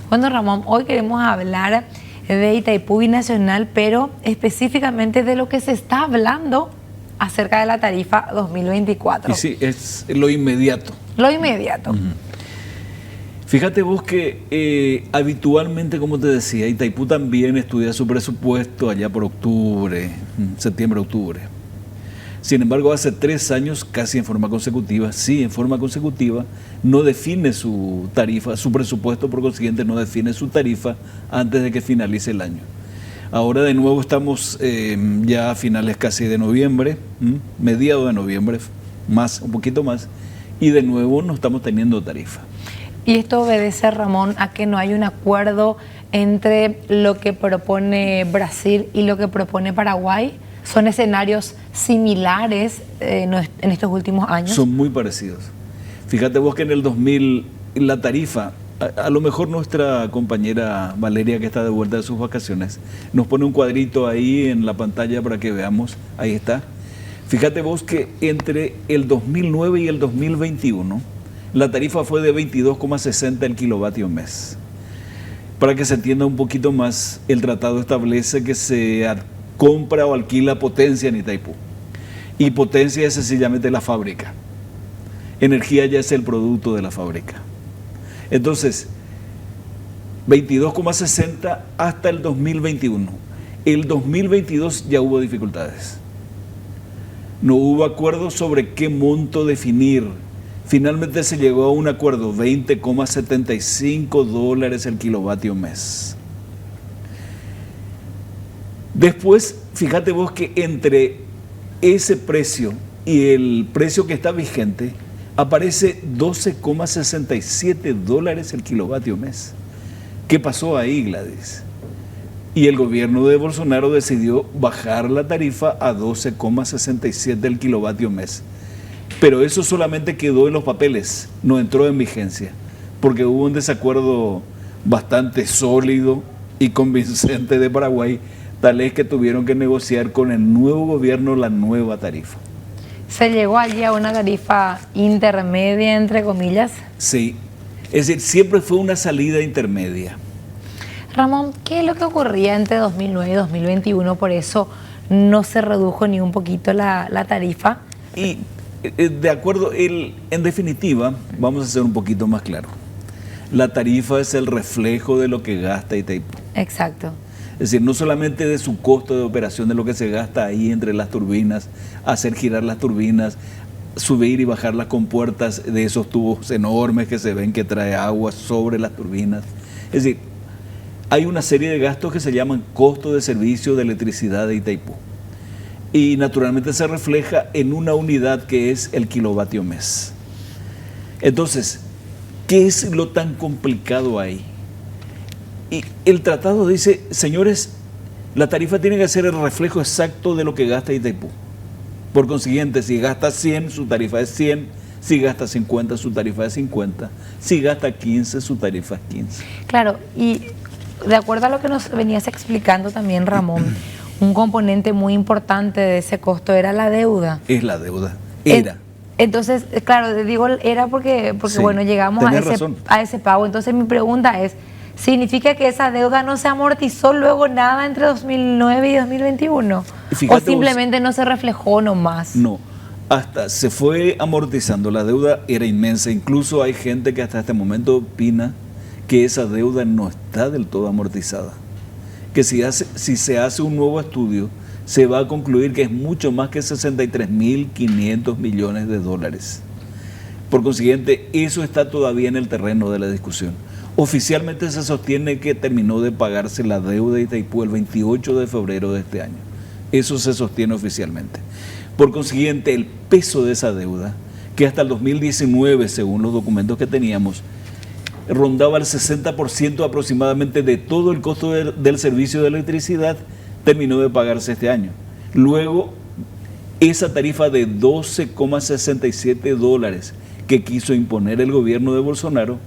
Bueno, Ramón, hoy queremos hablar de Itaipú Binacional, pero específicamente de lo que se está hablando acerca de la tarifa 2024. Y sí, es lo inmediato. Lo inmediato. Fíjate vos que habitualmente, como te decía, Itaipú también estudia su presupuesto allá por octubre, septiembre-octubre. Sin embargo, hace 3 años, casi en forma consecutiva, no define su tarifa, su presupuesto, por consiguiente no define su tarifa antes de que finalice el año. Ahora de nuevo estamos ya a finales casi de noviembre, mediados de noviembre, un poquito más, y de nuevo no estamos teniendo tarifa. Y esto obedece, Ramón, a que no hay un acuerdo entre lo que propone Brasil y lo que propone Paraguay. ¿Son escenarios similares en estos últimos años? Son muy parecidos. Fíjate vos que en el 2000 la tarifa, a lo mejor nuestra compañera Valeria, que está de vuelta de sus vacaciones, nos pone un cuadrito ahí en la pantalla para que veamos. Ahí está. Fíjate vos que entre el 2009 y el 2021 la tarifa fue de 22,60 el kilovatio mes. Para que se entienda un poquito más, el tratado establece que se compra o alquila potencia en Itaipú. Y potencia es sencillamente la fábrica. Energía ya es el producto de la fábrica. Entonces, 22,60 hasta el 2021. El 2022 ya hubo dificultades. No hubo acuerdo sobre qué monto definir. Finalmente se llegó a un acuerdo, $20,75 el kilovatio mes. Después, fíjate vos que entre ese precio y el precio que está vigente, aparece $12,67 el kilovatio mes. ¿Qué pasó ahí, Gladys? Y el gobierno de Bolsonaro decidió bajar la tarifa a 12,67 el kilovatio mes. Pero eso solamente quedó en los papeles, no entró en vigencia, porque hubo un desacuerdo bastante sólido y convincente de Paraguay, tal es que tuvieron que negociar con el nuevo gobierno la nueva tarifa. ¿Se llegó allí a una tarifa intermedia, entre comillas? Sí, es decir, siempre fue una salida intermedia. Ramón, ¿qué es lo que ocurría entre 2009 y 2021? Por eso no se redujo ni un poquito la tarifa. Y de acuerdo, en definitiva, vamos a ser un poquito más claro. La tarifa es el reflejo de lo que gasta Itaipú. Exacto. Es decir, no solamente de su costo de operación, de lo que se gasta ahí entre las turbinas, hacer girar las turbinas, subir y bajar las compuertas de esos tubos enormes que se ven que trae agua sobre las turbinas. Es decir, hay una serie de gastos que se llaman costo de servicio de electricidad de Itaipú. Y naturalmente se refleja en una unidad que es el kilovatio mes. Entonces, ¿qué es lo tan complicado ahí? Y el tratado dice, señores, la tarifa tiene que ser el reflejo exacto de lo que gasta Itaipú. Por consiguiente, si gasta 100, su tarifa es 100. Si gasta 50, su tarifa es 50. Si gasta 15, su tarifa es 15. Claro, y de acuerdo a lo que nos venías explicando también, Ramón, un componente muy importante de ese costo era la deuda. Es la deuda, era. Entonces, claro, digo era porque sí, bueno, llegamos a ese pago. Entonces mi pregunta es, ¿significa que esa deuda no se amortizó luego nada entre 2009 y 2021? ¿O simplemente no se reflejó nomás? No, hasta se fue amortizando. La deuda era inmensa. Incluso hay gente que hasta este momento opina que esa deuda no está del todo amortizada. Que si se hace un nuevo estudio, se va a concluir que es mucho más que 63.500 millones de dólares. Por consiguiente, eso está todavía en el terreno de la discusión. Oficialmente se sostiene que terminó de pagarse la deuda de Itaipú el 28 de febrero de este año. Eso se sostiene oficialmente. Por consiguiente, el peso de esa deuda, que hasta el 2019, según los documentos que teníamos, rondaba el 60% aproximadamente de todo el costo del servicio de electricidad, terminó de pagarse este año. Luego, esa tarifa de $12,67 que quiso imponer el gobierno de Bolsonaro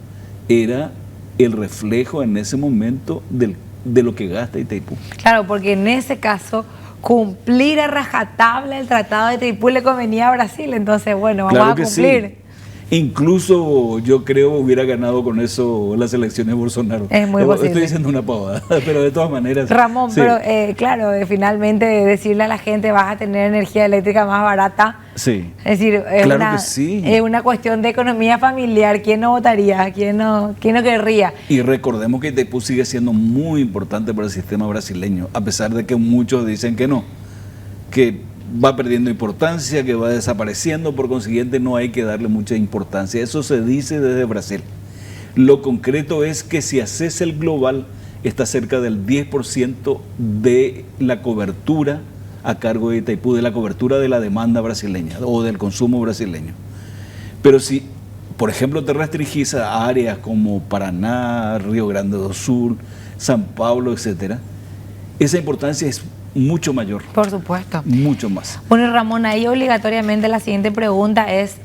era el reflejo en ese momento de lo que gasta Itaipú. Claro, porque en ese caso cumplir a rajatabla el tratado de Itaipú le convenía a Brasil, entonces bueno, vamos a cumplir. Incluso yo creo hubiera ganado con eso las elecciones de Bolsonaro. Es muy posible. Estoy diciendo una pavada, pero de todas maneras. Ramón, sí. pero claro, finalmente decirle a la gente vas a tener energía eléctrica más barata. Sí. Es decir, claro que sí. Es una cuestión de economía familiar. ¿Quién no votaría? ¿Quién no querría? Y recordemos que Itaipú sigue siendo muy importante para el sistema brasileño, a pesar de que muchos dicen que no, que va perdiendo importancia, que va desapareciendo, por consiguiente no hay que darle mucha importancia. Eso se dice desde Brasil. Lo concreto es que si haces el global, está cerca del 10% de la cobertura a cargo de Itaipú, de la cobertura de la demanda brasileña o del consumo brasileño. Pero si, por ejemplo, te restringís a áreas como Paraná, Río Grande do Sul, San Pablo, etcétera, esa importancia es mucho mayor. Por supuesto. Mucho más. Bueno, Ramón, ahí obligatoriamente la siguiente pregunta es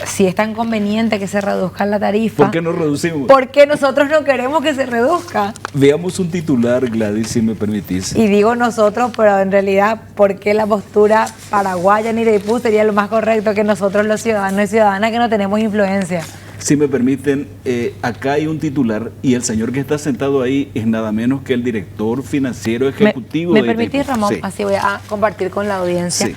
si es tan conveniente que se reduzca la tarifa. ¿Por qué no reducimos? Porque nosotros no queremos que se reduzca. Veamos un titular, Gladys, si me permitís. Y digo nosotros, pero en realidad, ¿por qué la postura paraguaya en Itaipú sería lo más correcto que nosotros los ciudadanos y ciudadanas que no tenemos influencia? Si me permiten, acá hay un titular y el señor que está sentado ahí es nada menos que el director financiero ejecutivo ¿Me de permitís, Itaipú? Ramón? Sí. Así voy a compartir con la audiencia. Sí.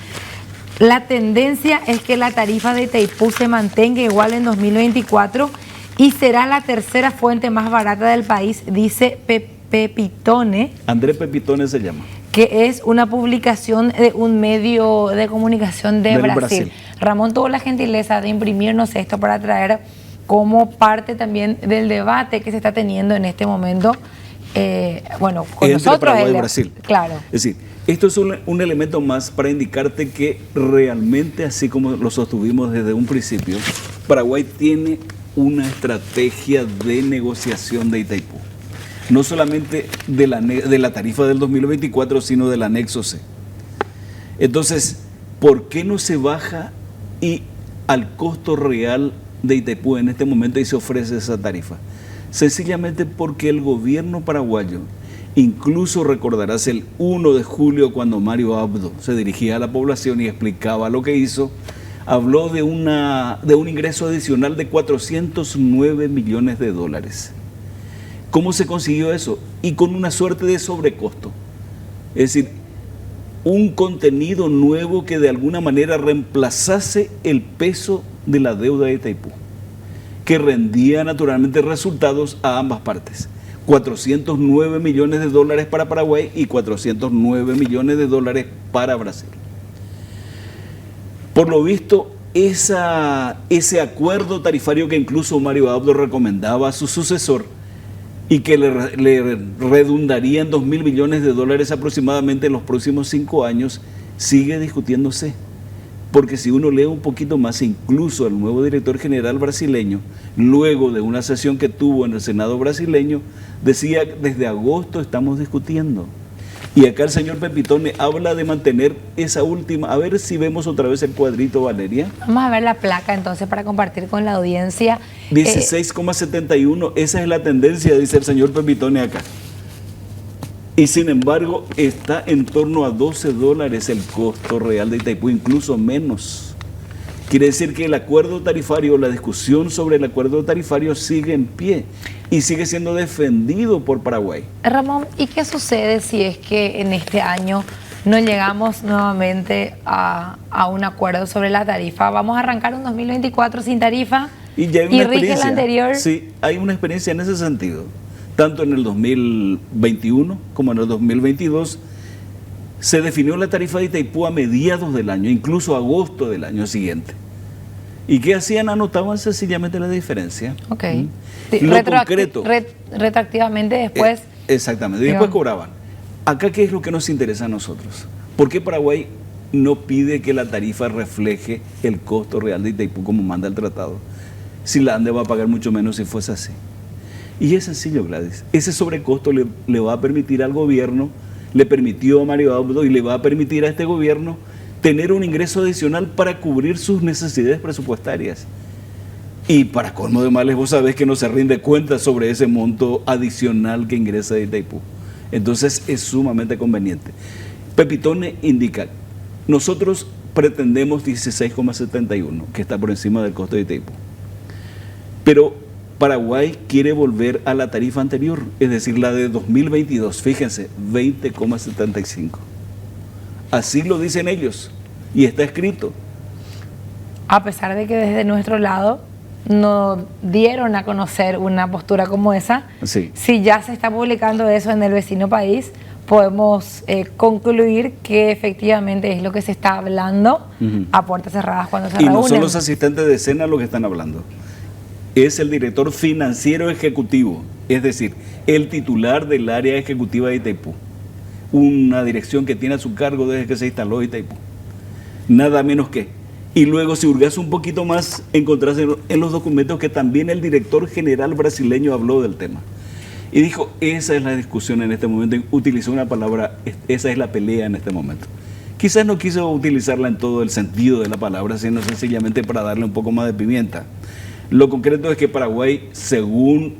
La tendencia es que la tarifa de Itaipú se mantenga igual en 2024 y será la tercera fuente más barata del país, dice Pepitone. Andrés Pepitone se llama. Que es una publicación de un medio de comunicación de Brasil. Ramón tuvo la gentileza de imprimirnos esto para traer como parte también del debate que se está teniendo en este momento, bueno, con entre nosotros. Paraguay y Brasil. Claro. Es decir, esto es un elemento más para indicarte que realmente, así como lo sostuvimos desde un principio, Paraguay tiene una estrategia de negociación de Itaipú. No solamente de la tarifa del 2024, sino del anexo C. Entonces, ¿por qué no se baja y al costo real de Itaipú en este momento y se ofrece esa tarifa? Sencillamente porque el gobierno paraguayo, incluso recordarás el 1 de julio cuando Mario Abdo se dirigía a la población y explicaba lo que hizo, habló de un ingreso adicional de 409 millones de dólares. ¿Cómo se consiguió eso? Y con una suerte de sobrecosto. Es decir, un contenido nuevo que de alguna manera reemplazase el peso de la deuda de Itaipú, que rendía naturalmente resultados a ambas partes. 409 millones de dólares para Paraguay y 409 millones de dólares para Brasil. Por lo visto, ese acuerdo tarifario que incluso Mario Abdo recomendaba a su sucesor y que le redundaría en 2.000 millones de dólares aproximadamente en los próximos 5 años, sigue discutiéndose. Porque si uno lee un poquito más, incluso el nuevo director general brasileño, luego de una sesión que tuvo en el Senado brasileño, decía, desde agosto estamos discutiendo. Y acá el señor Pepitone habla de mantener esa última. A ver si vemos otra vez el cuadrito, Valeria. Vamos a ver la placa entonces para compartir con la audiencia. 16,71, esa es la tendencia, dice el señor Pepitone acá. Y sin embargo, está en torno a 12 dólares el costo real de Itaipú, incluso menos. Quiere decir que el acuerdo tarifario, la discusión sobre el acuerdo tarifario sigue en pie y sigue siendo defendido por Paraguay. Ramón, ¿y qué sucede si es que en este año no llegamos nuevamente a un acuerdo sobre la tarifa? ¿Vamos a arrancar un 2024 sin tarifa y rige la anterior? Sí, hay una experiencia en ese sentido. Tanto en el 2021 como en el 2022, se definió la tarifa de Itaipú a mediados del año, incluso agosto del año siguiente. ¿Y qué hacían? Anotaban sencillamente la diferencia. Ok. Lo concreto. Retroactivamente después. Exactamente, después cobraban. Acá, ¿qué es lo que nos interesa a nosotros? ¿Por qué Paraguay no pide que la tarifa refleje el costo real de Itaipú como manda el tratado? Si la ANDE va a pagar mucho menos si fuese así. Y es sencillo, Gladys. Ese sobrecosto le va a permitir al gobierno, le permitió a Mario Abdo y le va a permitir a este gobierno tener un ingreso adicional para cubrir sus necesidades presupuestarias. Y para colmo de males, vos sabés que no se rinde cuenta sobre ese monto adicional que ingresa de Itaipú. Entonces es sumamente conveniente. Pepitone indica, nosotros pretendemos 16,71, que está por encima del costo de Itaipú. Pero Paraguay quiere volver a la tarifa anterior, es decir, la de 2022, fíjense, 20,75. Así lo dicen ellos y está escrito. A pesar de que desde nuestro lado no dieron a conocer una postura como esa, sí. Si ya se está publicando eso en el vecino país, podemos concluir que efectivamente es lo que se está hablando a puertas cerradas cuando se reúnen. Y no son los asistentes de escena los que están hablando. Es el director financiero ejecutivo, es decir, el titular del área ejecutiva de Itaipú, una dirección que tiene a su cargo desde que se instaló Itaipú, nada menos que. Y luego, si hurgas un poquito más, encontrás en los documentos que también el director general brasileño habló del tema. Y dijo, esa es la discusión en este momento, utilizó una palabra, esa es la pelea en este momento. Quizás no quiso utilizarla en todo el sentido de la palabra, sino sencillamente para darle un poco más de pimienta. Lo concreto es que Paraguay, según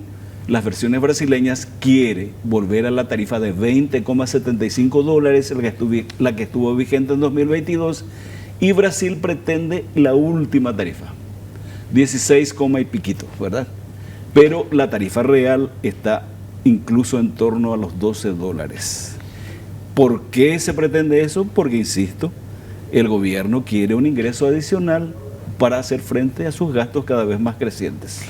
las versiones brasileñas, quiere volver a la tarifa de $20,75, la que estuvo vigente en 2022, y Brasil pretende la última tarifa, 16, y piquito, ¿verdad? Pero la tarifa real está incluso en torno a los $12. ¿Por qué se pretende eso? Porque, insisto, el gobierno quiere un ingreso adicional para hacer frente a sus gastos cada vez más crecientes.